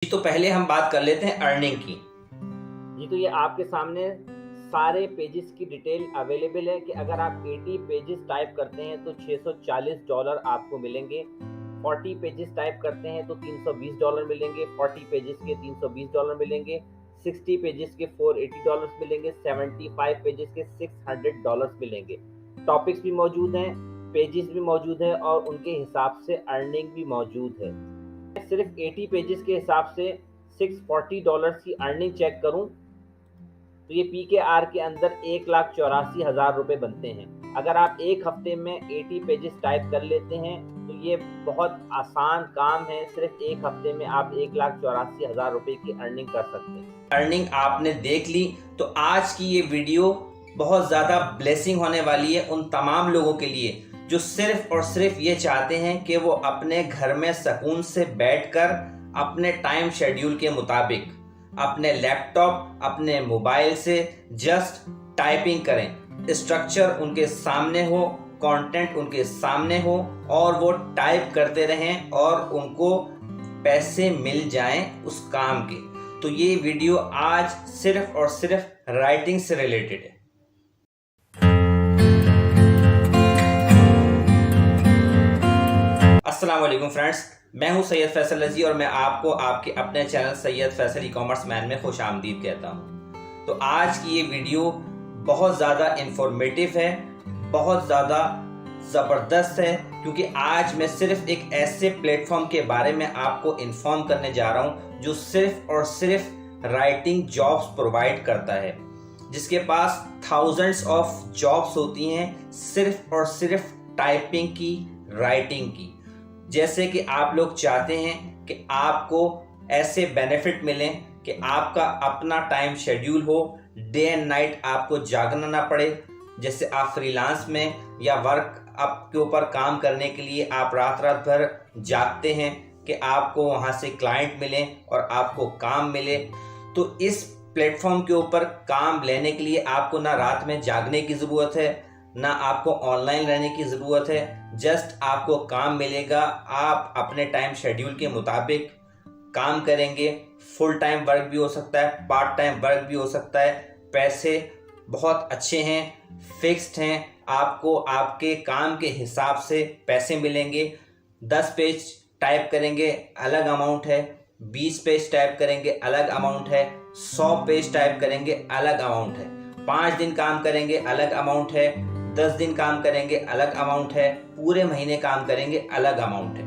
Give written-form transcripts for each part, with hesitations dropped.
तो पहले हम बात कर लेते हैं अर्निंग की। जी, तो ये आपके सामने सारे पेजेस की डिटेल अवेलेबल है कि अगर आप 80 पेजेस टाइप करते हैं तो $640 आपको मिलेंगे। 40 पेजेस टाइप करते हैं तो $320 मिलेंगे। 40 पेजेस के $320 मिलेंगे। 60 पेजेस के $480 मिलेंगे। 75 पेजेस के $600 मिलेंगे। टॉपिक्स भी मौजूद हैं, पेजेस भी मौजूद हैं और उनके हिसाब से अर्निंग भी मौजूद है। सिर्फ 80 पेजेस के हिसाब से $640 की अर्निंग चेक करूं तो ये PKR के अंदर 1,84,000 रुपये बनते हैं। अगर आप एक हफ्ते में 80 पेजेस टाइप कर लेते हैं तो ये बहुत आसान काम है। सिर्फ एक हफ्ते में आप 1,84,000 रुपये की अर्निंग कर सकते हैं। अर्निंग आपने देख ली, तो आज की ये वीडियो बहुत ज़्यादा ब्लेसिंग होने वाली है उन तमाम लोगों के लिए जो सिर्फ और सिर्फ ये चाहते हैं कि वो अपने घर में सुकून से बैठकर अपने टाइम शेड्यूल के मुताबिक अपने लैपटॉप, अपने मोबाइल से जस्ट टाइपिंग करें, स्ट्रक्चर उनके सामने हो, कंटेंट उनके सामने हो और वो टाइप करते रहें और उनको पैसे मिल जाएं उस काम के। तो ये वीडियो आज सिर्फ और सिर्फ राइटिंग से रिलेटेड है। अस्सलाम वालेकुम फ्रेंड्स, मैं हूं सैयद फैसल रजी और मैं आपको आपके अपने channel Syed Faisal e-commerce man में खुश आमदीद कहता हूं। तो आज की ये वीडियो बहुत ज़्यादा इंफॉर्मेटिव है, बहुत ज़्यादा ज़बरदस्त है, क्योंकि आज मैं सिर्फ एक ऐसे प्लेटफॉर्म के बारे में आपको इन्फॉर्म करने जा रहा हूं जो सिर्फ और सिर्फ राइटिंग जॉब्स प्रोवाइड करता है, जिसके पास थाउजेंड्स ऑफ जॉब्स होती हैं सिर्फ और सिर्फ टाइपिंग की, राइटिंग की। जैसे कि आप लोग चाहते हैं कि आपको ऐसे बेनिफिट मिलें कि आपका अपना टाइम शेड्यूल हो, डे एंड नाइट आपको जागना ना पड़े। जैसे आप फ्रीलांस में या वर्क आपके ऊपर काम करने के लिए आप रात रात भर जागते हैं कि आपको वहाँ से क्लाइंट मिले और आपको काम मिले। तो इस प्लेटफॉर्म के ऊपर काम लेने के लिए आपको ना रात में जागने की ज़रूरत है, ना आपको ऑनलाइन रहने की ज़रूरत है। जस्ट आपको काम मिलेगा, आप अपने टाइम शेड्यूल के मुताबिक काम करेंगे। फुल टाइम वर्क भी हो सकता है, पार्ट टाइम वर्क भी हो सकता है। पैसे बहुत अच्छे हैं, फिक्स्ड हैं, आपको आपके काम के हिसाब से पैसे मिलेंगे। 10 पेज टाइप करेंगे अलग अमाउंट है, 20 पेज टाइप करेंगे अलग अमाउंट है, 100 पेज टाइप करेंगे अलग अमाउंट है, 5 दिन काम करेंगे अलग अमाउंट है, 10 दिन काम करेंगे अलग अमाउंट है, पूरे महीने काम करेंगे अलग अमाउंट है।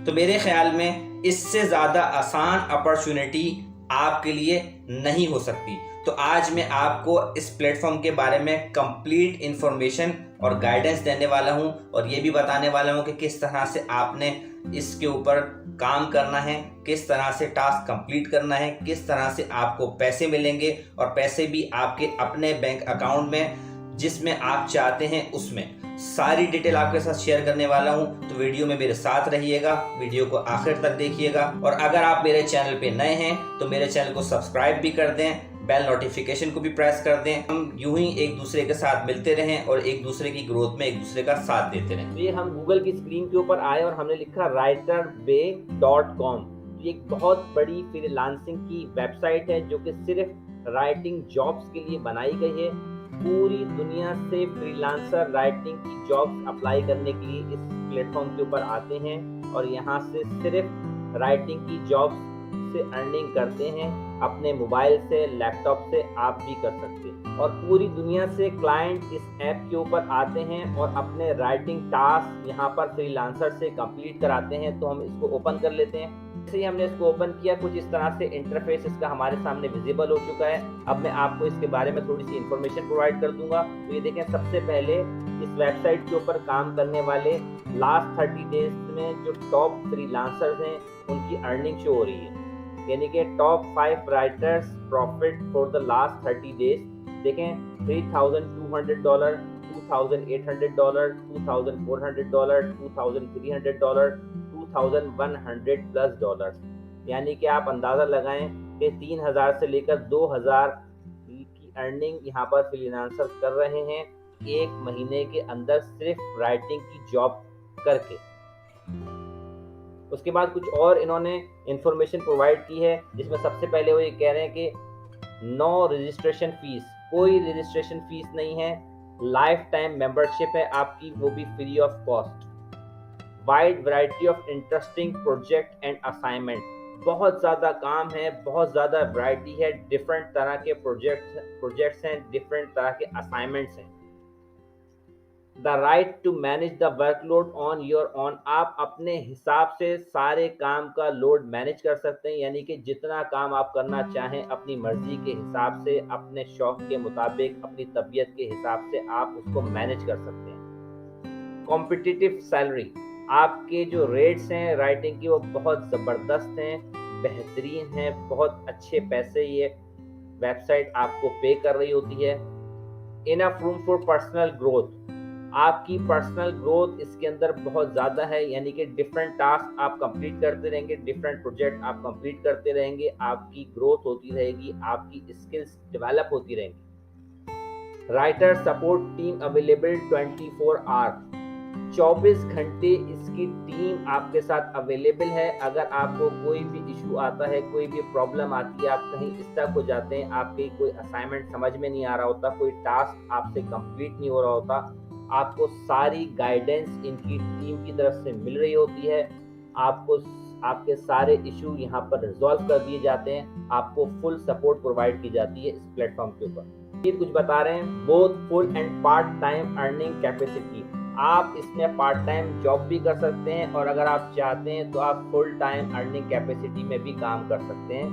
तो मेरे ख्याल में इससे ज़्यादा आसान अपॉर्चुनिटी आपके लिए नहीं हो सकती। तो आज मैं आपको इस प्लेटफॉर्म के बारे में कंप्लीट इंफॉर्मेशन और गाइडेंस देने वाला हूं और ये भी बताने वाला हूं कि किस तरह से आपने इसके ऊपर काम करना है, किस तरह से टास्क कंप्लीट करना है, किस तरह से आपको पैसे मिलेंगे और पैसे भी आपके अपने बैंक अकाउंट में जिसमें आप चाहते हैं उसमें। सारी डिटेल आपके साथ शेयर करने वाला हूं, तो वीडियो में मेरे साथ रहिएगा, वीडियो को आखिर तक देखिएगा। और अगर आप मेरे चैनल पे नए हैं तो मेरे चैनल को सब्सक्राइब भी कर दें, बेल नोटिफिकेशन को भी प्रेस कर दें। हम यूं ही एक दूसरे के साथ मिलते रहें और एक दूसरे की ग्रोथ में एक दूसरे का साथ देते रहें। तो ये हम गूगल की स्क्रीन के ऊपर आए और हमने लिखा writerbay.com। ये एक बहुत बड़ी फ्रीलांसिंग की वेबसाइट है जो कि सिर्फ राइटिंग जॉब्स के लिए बनाई गई है। पूरी दुनिया से फ्रीलांसर राइटिंग की जॉब्स अप्लाई करने के लिए इस प्लेटफॉर्म के ऊपर आते हैं और यहाँ से सिर्फ राइटिंग की जॉब्स से अर्निंग करते हैं। अपने मोबाइल से, लैपटॉप से आप भी कर सकते हैं। और पूरी दुनिया से क्लाइंट इस ऐप के ऊपर आते हैं और अपने राइटिंग टास्क यहाँ पर फ्रीलांसर से कंप्लीट कराते हैं। तो हम इसको ओपन कर लेते हैं। जैसे ही हमने इसको ओपन किया, कुछ इस तरह से इंटरफेस इसका हमारे सामने विजिबल हो चुका है। अब मैं आपको इसके बारे में थोड़ी सी इंफॉर्मेशन प्रोवाइड कर दूंगा। तो ये देखें, सबसे पहले इस वेबसाइट के ऊपर काम करने वाले लास्ट 30 डेज में जो टॉप फ्रीलांसर्स हैं उनकी अर्निंग शो हो रही है, यानी कि top 5 writers profit for the last 30 days. देखें, $3,200, $2,800, $2,400, $2,300, $2,100+, यानी कि आप अंदाज़ा लगाएं कि 3,000 से लेकर 2,000 की अर्निंग यहाँ पर फ्रीलांसर कर रहे हैं एक महीने के अंदर सिर्फ राइटिंग की जॉब करके। उसके बाद कुछ और इन्होंने इंफॉर्मेशन प्रोवाइड की है, जिसमें सबसे पहले वो ये कह रहे हैं कि नो रजिस्ट्रेशन फीस, कोई रजिस्ट्रेशन फीस नहीं है, लाइफ टाइम मेंबरशिप है आपकी, वो भी free of cost. Wide variety of interesting project and assignment, बहुत ज़्यादा काम है, बहुत ज़्यादा वैरायटी है, डिफरेंट तरह के प्रोजेक्ट्स हैं, डिफरेंट तरह के असाइनमेंट्स हैं। The right to manage the workload on your own, आप अपने हिसाब से सारे काम का लोड मैनेज कर सकते हैं, यानी कि जितना काम आप करना चाहें अपनी मर्जी के हिसाब से, अपने शौक के मुताबिक, अपनी तबीयत के हिसाब से आप उसको मैनेज कर सकते हैं। कॉम्पिटिटिव सैलरी, आपके जो रेट्स हैं राइटिंग की वो बहुत ज़बरदस्त हैं, बेहतरीन हैं, बहुत अच्छे पैसे ये वेबसाइट आपको पे कर रही होती है। Enough room for personal growth, आपकी पर्सनल ग्रोथ इसके अंदर बहुत ज़्यादा है, यानी कि डिफरेंट टास्क आप कंप्लीट करते रहेंगे, डिफरेंट प्रोजेक्ट आप कंप्लीट करते रहेंगे, आपकी ग्रोथ होती रहेगी, आपकी स्किल्स डेवलप होती रहेंगी। Writer support team available 24 hour, 24 घंटे इसकी टीम आपके साथ अवेलेबल है। अगर आपको कोई भी इशू आता है, कोई भी प्रॉब्लम आती है, आप कहीं स्टक हो जाते हैं, आपकी कोई असाइनमेंट समझ में नहीं आ रहा होता, कोई टास्क आपसे कंप्लीट नहीं हो रहा होता, आपको सारी गाइडेंस इनकी टीम की तरफ से मिल रही होती है, आपको आपके सारे इशू यहाँ पर रिजॉल्व कर दिए जाते हैं, आपको फुल सपोर्ट प्रोवाइड की जाती है इस प्लेटफॉर्म के ऊपर। ये कुछ बता रहे हैं, both full and part time earning capacity, आप इसमें पार्ट टाइम जॉब भी कर सकते हैं और अगर आप चाहते हैं तो आप फुल टाइम अर्निंग कैपेसिटी में भी काम कर सकते हैं।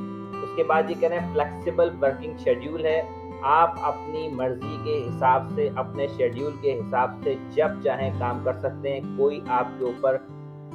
उसके बाद ये कह रहे हैं फ्लेक्सिबल वर्किंग शेड्यूल है, आप अपनी मर्जी के हिसाब से, अपने शेड्यूल के हिसाब से जब चाहें काम कर सकते हैं, कोई आपके ऊपर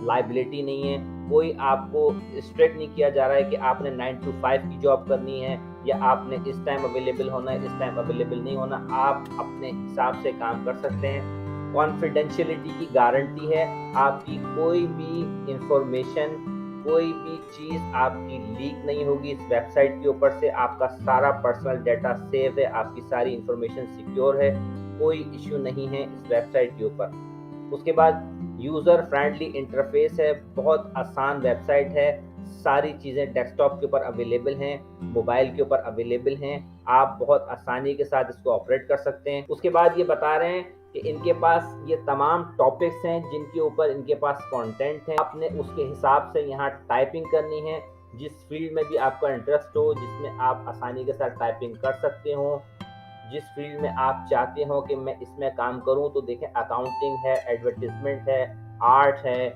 लाइबिलिटी नहीं है, कोई आपको स्ट्रिक्ट नहीं किया जा रहा है कि आपने 9 to 5 की जॉब करनी है या आपने इस टाइम अवेलेबल होना है, इस टाइम अवेलेबल नहीं होना, आप अपने हिसाब से काम कर सकते हैं। कॉन्फिडेंशियलिटी की गारंटी है, आपकी कोई भी इंफॉर्मेशन, कोई भी चीज़ आपकी लीक नहीं होगी इस वेबसाइट के ऊपर से, आपका सारा पर्सनल डाटा सेव है, आपकी सारी इंफॉर्मेशन सिक्योर है, कोई इश्यू नहीं है इस वेबसाइट के ऊपर। उसके बाद यूज़र फ्रेंडली इंटरफेस है, बहुत आसान वेबसाइट है, सारी चीज़ें डेस्कटॉप के ऊपर अवेलेबल हैं, मोबाइल के ऊपर अवेलेबल हैं, आप बहुत आसानी के साथ इसको ऑपरेट कर सकते हैं। उसके बाद ये बता रहे हैं कि इनके पास ये तमाम टॉपिक्स हैं जिनके ऊपर इनके पास कंटेंट है, आपने उसके हिसाब से यहाँ टाइपिंग करनी है, जिस फील्ड में भी आपका इंटरेस्ट हो, जिसमें आप आसानी के साथ टाइपिंग कर सकते हो, जिस फील्ड में आप चाहते हो कि मैं इसमें काम करूं, तो देखें अकाउंटिंग है, एडवर्टीजमेंट है, आर्ट है,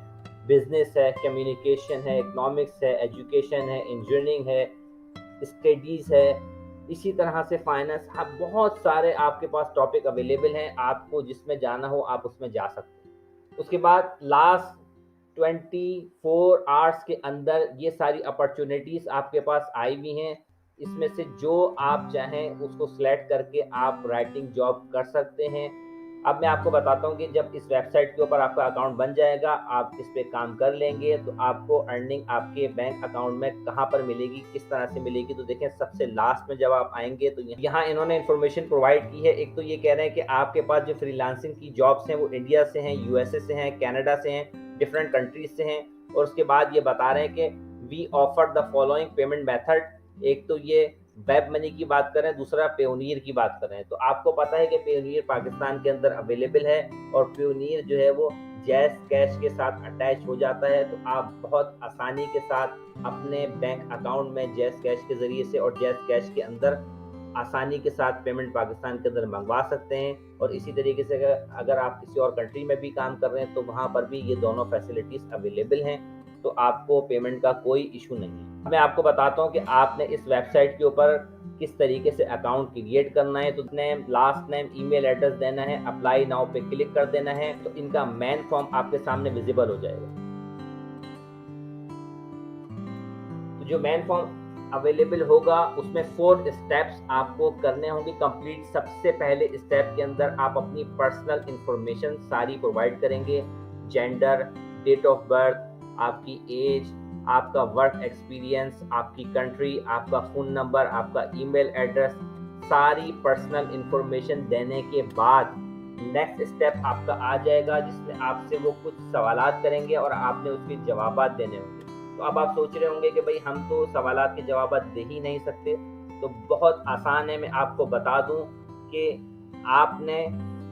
बिजनेस है, कम्युनिकेशन है, इकोनॉमिक्स है, एजुकेशन है, इंजीनियरिंग है, स्टडीज़ है, इसी तरह से फाइनेंस, हाँ बहुत सारे आपके पास टॉपिक अवेलेबल हैं, आपको जिसमें जाना हो आप उसमें जा सकते हैं। उसके बाद लास्ट 24 आवर्स के अंदर ये सारी अपॉर्चुनिटीज़ आपके पास आई हुई हैं, इसमें से जो आप चाहें उसको सिलेक्ट करके आप राइटिंग जॉब कर सकते हैं। अब मैं आपको बताता हूँ कि जब इस वेबसाइट के ऊपर आपका अकाउंट बन जाएगा, आप इस पे काम कर लेंगे, तो आपको अर्निंग आपके बैंक अकाउंट में कहाँ पर मिलेगी, किस तरह से मिलेगी, तो देखें सबसे लास्ट में जब आप आएंगे तो यहाँ इन्होंने इन्फॉर्मेशन प्रोवाइड की है। एक तो ये कह रहे हैं कि आपके पास जो फ्रीलांसिंग की जॉब्स हैं वो इंडिया से हैं, यूएसए से हैं, कनाडा से हैं, डिफरेंट कंट्रीज से हैं। और उसके बाद ये बता रहे हैं कि we offer the following payment method, एक तो ये वेब मनी की बात करें, दूसरा पेयोनियर की बात करें। तो आपको पता है कि पेयोनियर पाकिस्तान के अंदर अवेलेबल है और पेयोनियर जो है वो जैज़ कैश के साथ अटैच हो जाता है, तो आप बहुत आसानी के साथ अपने बैंक अकाउंट में जैज़ कैश के ज़रिए से और जैज़ कैश के अंदर आसानी के साथ पेमेंट पाकिस्तान के अंदर मंगवा सकते हैं। और इसी तरीके से अगर आप किसी और कंट्री में भी काम कर रहे हैं तो वहाँ पर भी ये दोनों फैसिलिटीज़ अवेलेबल हैं, तो आपको पेमेंट का कोई इशू नहीं है। मैं आपको बताता हूँ कि आपने इस वेबसाइट के ऊपर किस तरीके से अकाउंट क्रिएट करना है। तो name, last name, email address देना है, अप्लाई नाउ पे क्लिक कर देना है, तो इनका मेन फॉर्म आपके सामने विजिबल हो जाएगा। तो जो मेन फॉर्म अवेलेबल होगा उसमें 4 स्टेप्स आपको करने होंगे कंप्लीट। सबसे पहले स्टेप के अंदर आप अपनी पर्सनल इंफॉर्मेशन सारी प्रोवाइड करेंगे, जेंडर, डेट ऑफ बर्थ, आपकी एज, आपका वर्क एक्सपीरियंस, आपकी कंट्री, आपका फ़ोन नंबर, आपका ईमेल एड्रेस, सारी पर्सनल इंफॉर्मेशन देने के बाद नेक्स्ट स्टेप आपका आ जाएगा जिसमें आपसे वो कुछ सवालात करेंगे और आपने उसके जवाबात देने होंगे। तो अब आप सोच रहे होंगे कि भाई हम तो सवालात के जवाबात दे ही नहीं सकते। तो बहुत आसान है, मैं आपको बता दूं कि आपने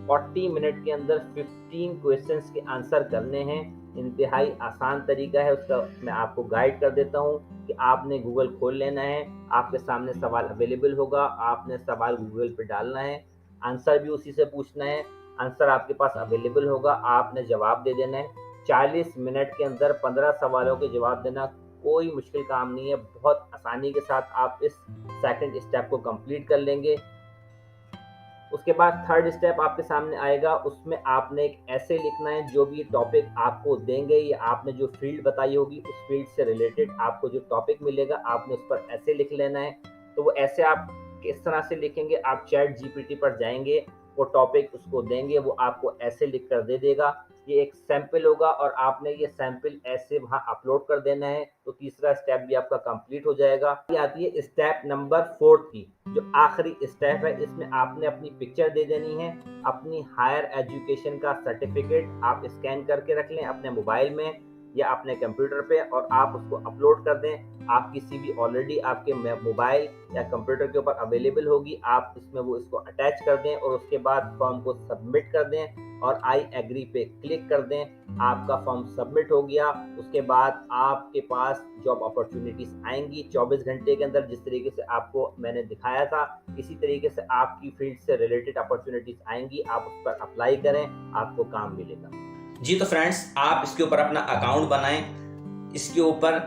40 मिनट के अंदर 15 क्वेश्चंस के आंसर करने हैं। इंतहाई आसान तरीका है, उसका मैं आपको गाइड कर देता हूं कि आपने गूगल खोल लेना है, आपके सामने सवाल अवेलेबल होगा, आपने सवाल गूगल पे डालना है, आंसर भी उसी से पूछना है, आंसर आपके पास अवेलेबल होगा, आपने जवाब दे देना है। 40 मिनट के अंदर 15 सवालों के जवाब देना कोई मुश्किल काम नहीं है, बहुत आसानी के साथ आप इस सेकंड स्टेप को कंप्लीट कर लेंगे। उसके बाद थर्ड स्टेप आपके सामने आएगा, उसमें आपने एक ऐसे लिखना है, जो भी टॉपिक आपको देंगे या आपने जो फील्ड बताई होगी उस फील्ड से रिलेटेड आपको जो टॉपिक मिलेगा आपने उस पर ऐसे लिख लेना है। तो वो ऐसे आप किस तरह से लिखेंगे, आप चैट जीपीटी पर जाएंगे, वो टॉपिक उसको देंगे, वो आपको ऐसे लिख कर दे देगा। ये एक सैंपल होगा और आपने ये सैंपल ऐसे वहाँ अपलोड कर देना है। तो तीसरा स्टेप भी आपका कंप्लीट हो जाएगा। ये आती है स्टेप नंबर 4 की, जो आखिरी स्टेप है। इसमें आपने अपनी पिक्चर दे देनी है, अपनी हायर एजुकेशन का सर्टिफिकेट आप स्कैन करके रख लें अपने मोबाइल में या अपने कंप्यूटर पे और आप उसको अपलोड कर दें। आपकी सीवी ऑलरेडी आपके मोबाइल या कंप्यूटर के ऊपर अवेलेबल होगी, आप इसमें वो इसको अटैच कर दें और उसके बाद फॉर्म को सबमिट कर दें और आई एग्री पे क्लिक कर दें। आपका फॉर्म सबमिट हो गया। उसके बाद आपके पास जॉब अपॉर्चुनिटीज आएंगी 24 घंटे के अंदर। जिस तरीके से आपको मैंने दिखाया था इसी तरीके से आपकी फील्ड से रिलेटेड अपॉर्चुनिटीज आएंगी, आप उस पर अप्लाई करें, आपको काम मिलेगा। जी तो फ्रेंड्स, आप इसके ऊपर अपना अकाउंट बनाएं। इसके ऊपर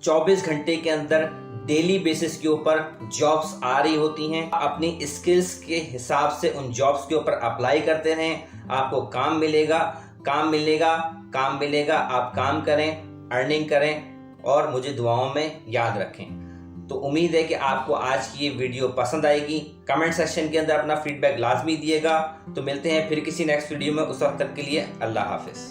24 घंटे के अंदर डेली बेसिस के ऊपर जॉब्स आ रही होती हैं। अपनी स्किल्स के हिसाब से उन जॉब्स के ऊपर अप्लाई करते रहें, आपको काम मिलेगा, काम मिलेगा, काम मिलेगा। आप काम करें, अर्निंग करें और मुझे दुआओं में याद रखें। तो उम्मीद है कि आपको आज की ये वीडियो पसंद आएगी। कमेंट सेक्शन के अंदर अपना फीडबैक लाजमी दिएगा। तो मिलते हैं फिर किसी नेक्स्ट वीडियो में, उस वक्त तक के लिए अल्लाह हाफिज।